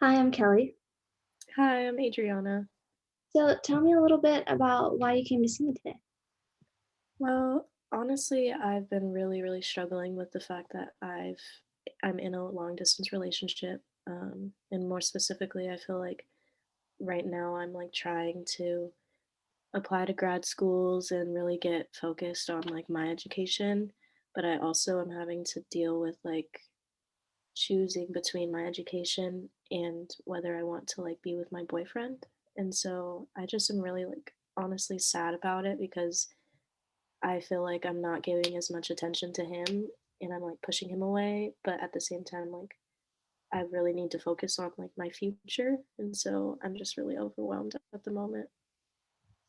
Hi, I'm Kelly. Hi, I'm Adriana. So tell me a little bit about why you came to see me today. Well, honestly, I've been really struggling with the fact that I'm in a long distance relationship. And more specifically, I feel like right now I'm like trying to apply to grad schools and really get focused on like my education, but I also am having to deal with like choosing between my education and whether I want to like be with my boyfriend. And so I just am really like honestly sad about it because I feel like I'm not giving as much attention to him and I'm like pushing him away, but at the same time, like I really need to focus on like my future. And so I'm just really overwhelmed at the moment.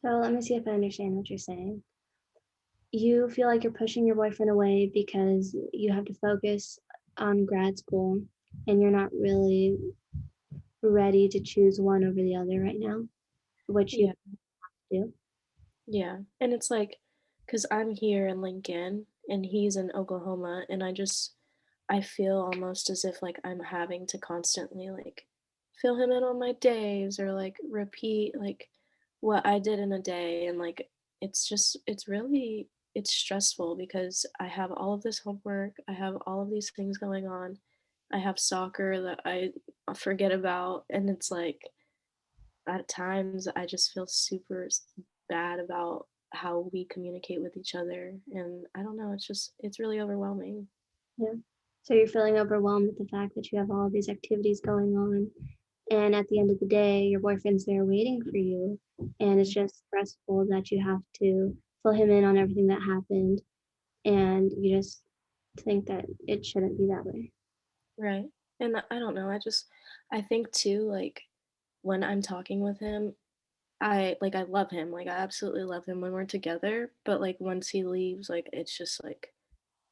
So let me see if I understand what you're saying. You feel like you're pushing your boyfriend away because you have to focus on grad school and you're not really ready to choose one over the other right now, which you Yeah. do. Yeah. And it's like, because I'm here in Lincoln and he's in Oklahoma, and I feel almost as if like I'm having to constantly like fill him in on my days or like repeat like what I did in a day. And like, it's stressful because I have all of this homework, I have all of these things going on. I have soccer that I forget about. And it's like, at times I just feel bad about how we communicate with each other. And I don't know, it's really overwhelming. Yeah. So you're feeling overwhelmed with the fact that you have all of these activities going on. And at the end of the day, your boyfriend's there waiting for you. And it's just stressful that you have to fill him in on everything that happened. And you just think that it shouldn't be that way. Right. And I don't know, I think too, like, when I'm talking with him, I love him, like, I absolutely love him when we're together, but, like, once he leaves, like, it's just, like,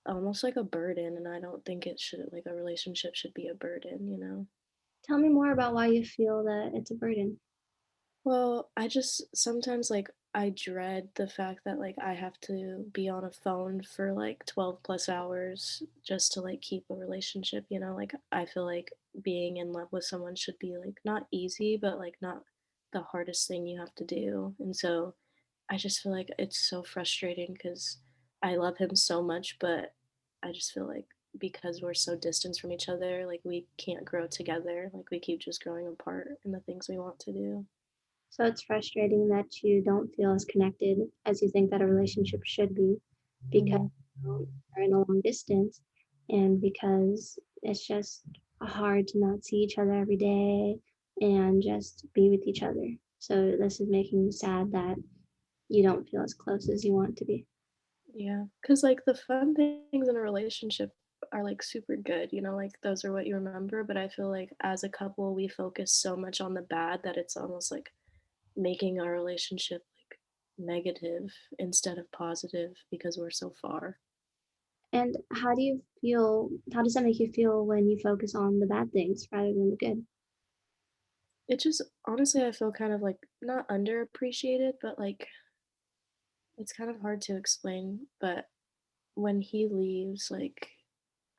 almost like a burden, and I don't think it should like, a relationship should be a burden, you know? Tell me more about why you feel that it's a burden. Well, I just sometimes, like, I dread the fact that, like, I have to be on a phone for, like, 12 plus hours just to, like, keep a relationship, you know? Like, I feel like being in love with someone should be, like, not easy, but, like, not the hardest thing you have to do, and so I just feel like it's so frustrating because I love him so much, but I just feel like because we're so distant from each other, like, we can't grow together, like, we keep just growing apart in the things we want to do. So it's frustrating that you don't feel as connected as you think that a relationship should be because Mhm. you are in a long distance and because it's just hard to not see each other every day and just be with each other. So this is making you sad that you don't feel as close as you want to be. Yeah, cause like, the fun things in a relationship are, like, super good, you know, like, those are what you remember, but I feel like as a couple, we focus so much on the bad that it's almost, like, making our relationship, like, negative instead of positive because we're so far. And how does that make you feel when you focus on the bad things rather than the good? It just honestly, I feel kind of, like, not underappreciated, but, like, it's kind of hard to explain, but when he leaves, like,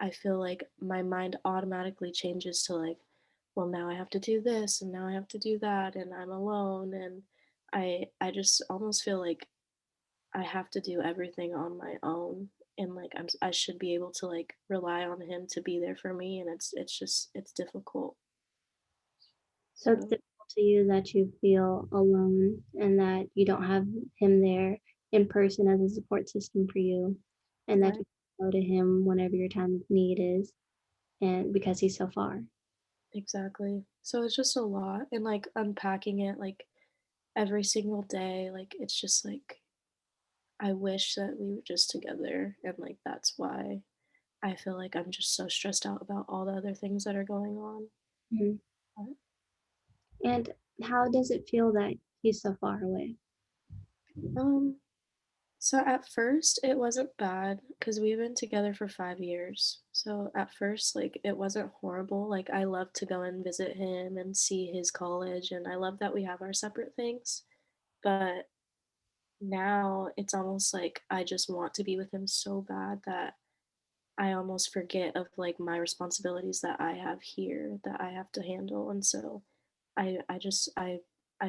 I feel like my mind automatically changes to like, well, now I have to do this and now I have to do that and I'm alone, and I just almost feel like I have to do everything on my own, and like I should be able to like rely on him to be there for me, and it's difficult. So it's So difficult to you that you feel alone and that you don't have him there in person as a support system for you, and that right. you can go to him whenever your time of need is, and because he's so far. Exactly. So it's just a lot, and like unpacking it like every single day, like it's just like I wish that we were just together, and like that's why I feel like I'm just so stressed out about all the other things that are going on. Mhm. But, And how does it feel that he's so far away? um, so at first it wasn't bad because we've been together for 5 years. So at first, like it wasn't horrible. Like I love to go and visit him and see his college, and I love that we have our separate things. But now it's almost like I just want to be with him so bad that I almost forget of like my responsibilities that I have here that I have to handle. And so I just I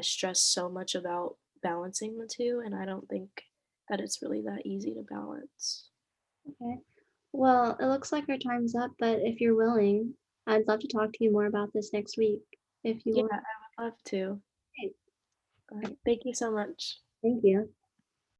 stress so much about balancing the two, and I don't think that it's really that easy to balance. Okay. Well, it looks like our time's up, but if you're willing, I'd love to talk to you more about this next week if you Yeah, want. I would love to. Great. All right. Thank you so much. Thank you.